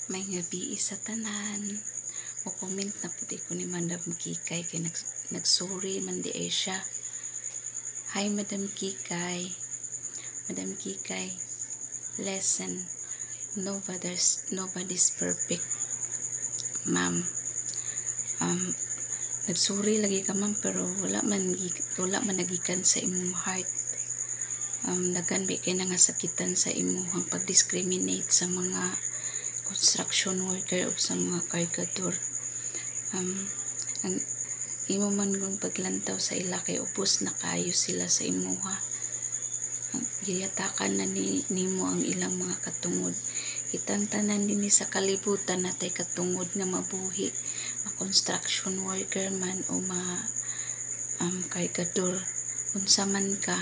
May gabi sa tanan. O comment na puti ko ni Madam Kikay kay nagsorry man di ay siya. Hi Madam Kikay. Madam Kikay, lesson. Nobody's perfect. Ma'am. Nagsorry lagi ka ma'am pero wala man nagikan sa imong heart. Daghan bi kay nangasakitan sa imong pag-discriminate sa mga construction worker o sa mga kargador. Ang imo man kung paglantaw sa ila kay ubos na kayo sila sa imuha. Giyatakan na nimo ang ilang mga katungod. Kitang tanan dinhi sa kalibutan natay katungod nga mabuhi, construction worker man o kargador. Unsa man ka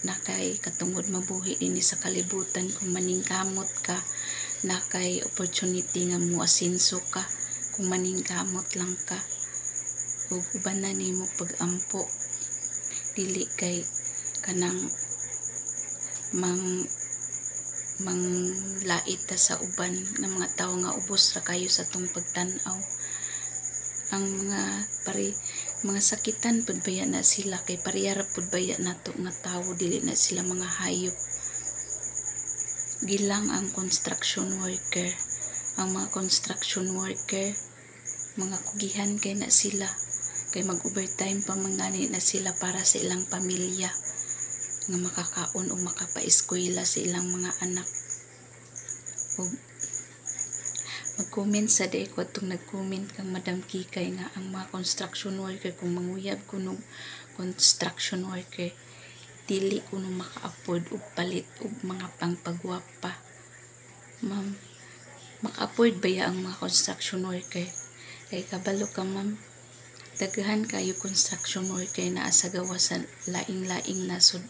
nakay katungod mabuhi dinhi sa kalibutan kung maningkamot ka, nakay opportunity nga mo asinso ka kung maningkamot lang ka. Ug uban na nimo pag-ampo dili kay kanang manglait ta sa uban ng mga tao nga ubos ra kayo sa tong pagtan-aw. Ang mga sakitan pud baya na sila kay parehara pud baya nato nga tawo, dili na sila mga hayop. Gilang ang construction worker. Ang mga construction worker, mga kugihan kay na sila. Kay mag-overtime pa mangani na sila para sa ilang pamilya nga makakaon o makapa-eskwela sa ilang mga anak. O mag-comment sa day ko itong nag-comment kang Madam Kikay nga ang mga construction worker kung manguyab kuno construction worker dili kuno maka-afford og palit og mga pangpagwapa. Ma'am, maka-afford ba ya ang mga construction worker? Kay kabalo ka ma'am, daghan kayo construction worker na asa gawa sa laing-laing nasod.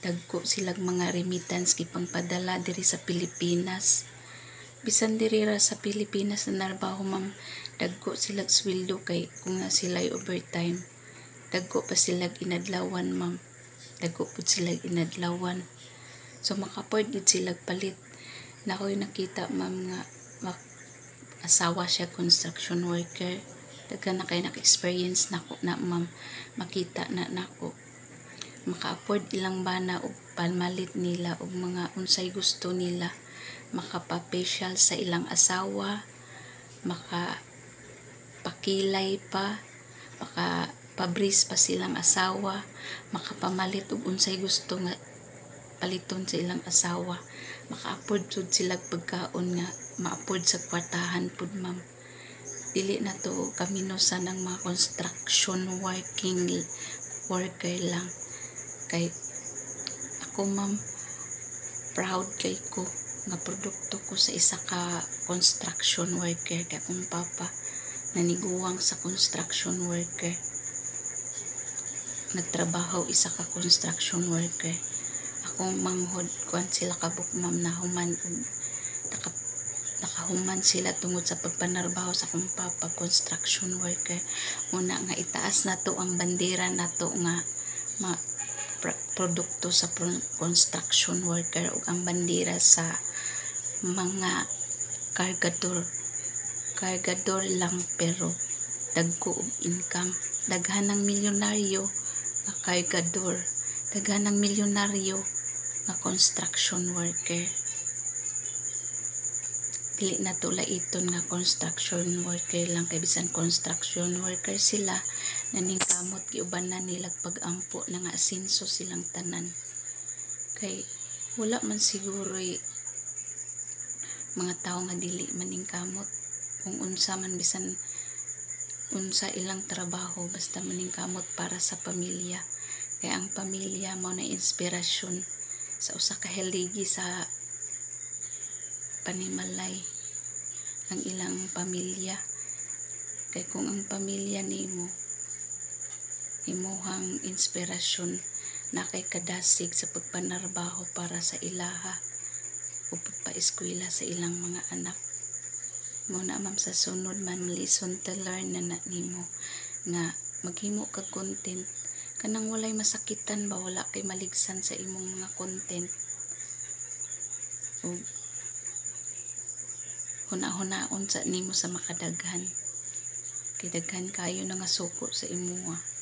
Dagko silang mga remittance gipangpadala diri sa Pilipinas. Bisan diri ra sa Pilipinas na narbaho ma'am, dagko silang sweldo kay kung na sila'y overtime. Dagko pa silang inadlawan ma'am. Dagko pud silang inadlawan. So maka-afford gid silang palit. Na ako'y nakita ma'am nga asawa siya construction worker. Daghan na kay naka-experience nako na ma'am, makita na nako. Maka-afford ilang bana og palmalit nila og mga unsay gusto nila. Makapa-facial sa ilang asawa, makapakilay pa, makapabris pa silang asawa, makapamalit og unsay gusto nga paliton sa ilang asawa. Maka-afford jud sila pagkaon nga ma-afford sa kwartahan pud ma'am. Dili na to kaminosan ng mga construction worker lang. Kay ako ma'am, proud kay ko nga produkto ko sa isa ka construction worker. Kay akong papa naniguwang sa construction worker. Nagtrabaho isa ka construction worker. Akong manghod kuan sila kabuk ma'am na human nakahuman sila tungod sa pagpanarbaho sa akong papa construction worker. Muna nga itaas na to ang bandera na to nga produkto sa construction worker ug ang bandera sa mga kargador lang pero dagko og income. Daghan ng milyonaryo nga kargador, daghan ng milyonaryo nga construction worker. Dili na to laiton nga construction worker lang, kay bisan construction worker sila naningkamot giuban na nila pag-ampo na nga asinso silang tanan. Kay wala man siguro mga tao nga dili maningkamot kung unsa man, bisan unsa ilang trabaho basta maningkamot para sa pamilya. Kay ang pamilya mao na inspirasyon sa usa ka haligi sa panimalay, ang ilang pamilya. Kay kung ang pamilya nimo imuhang inspirasyon na kay kadasig sa pagpanarbaho para sa ilaha o pagpa-eskwela sa ilang mga anak. Muna ma'am sa sunod man lesson to learn na nimo nga maghimo kag content kanang walay masakitan ba, wala kay maligsan sa imong mga content. O huna-hunaon sa nimo sa makadaghan. Kay daghan kayo na nga suko sa imuha.